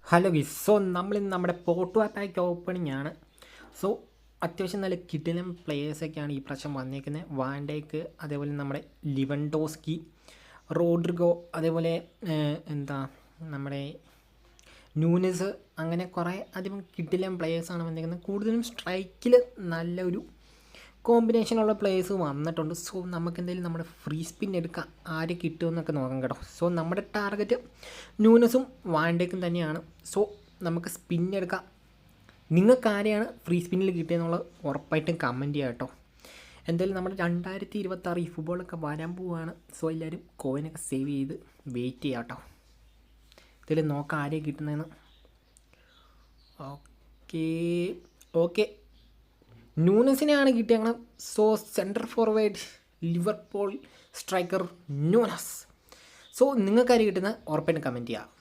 Hello ഗീസ്. So നമ്മളിന്ന് നമ്മുടെ Porto pack opening ആണ്. സോ അത്യാവശ്യം നല്ല കിടിലൻ പ്ലേയേഴ്സൊക്കെയാണ് ഈ പ്രാവശ്യം വന്നേക്കുന്നത്. വാൻഡേക്ക്, അതേപോലെ നമ്മുടെ ലിവൻഡോസ്കി, റോഡ്രിഗോ, അതേപോലെ എന്താ നമ്മുടെ ന്യൂനസ്, അങ്ങനെ കുറേ അധികം കിടിലൻ പ്ലേയേഴ്സാണ് വന്നേക്കുന്നത്. കൂടുതലും സ്ട്രൈക്കിൽ നല്ലൊരു കോമ്പിനേഷനുള്ള പ്ലേയേഴ്സ് വന്നിട്ടുണ്ട്. സോ നമുക്ക് എന്തായാലും നമ്മുടെ ഫ്രീ സ്പിൻ എടുക്കാം, ആര് കിട്ടുമെന്നൊക്കെ നോക്കാം കേട്ടോ. സോ നമ്മുടെ ടാർഗറ്റ് ന്യൂനസും വാൻഡേക്കും തന്നെയാണ്. സോ നമുക്ക് സ്പിൻ എടുക്കാം. നിങ്ങൾക്ക് ആരെയാണ് ഫ്രീ സ്പിന്നിൽ കിട്ടിയെന്നുള്ളത് ഉറപ്പായിട്ടും കമൻറ്റ് ചെയ്യാം കേട്ടോ. എന്തായാലും നമ്മുടെ 2026 ഈ ഫുട്ബോളൊക്കെ വരാൻ പോവുകയാണ്. സോ എല്ലാവരും കോയിനൊക്കെ സേവ് ചെയ്ത് വെയിറ്റ് ചെയ്യാം കേട്ടോ. ഇതിൽ നോക്കാം ആരെയാണ് കിട്ടുന്നതെന്ന്. ഓക്കെ ന്യൂനസിനെയാണ് കിട്ടിയത്. So centre forward Liverpool striker Nunez. So നിങ്ങൾക്കാര് കിട്ടുന്നത് ഉറപ്പായിട്ടും കമൻറ്റ് ചെയ്യുക.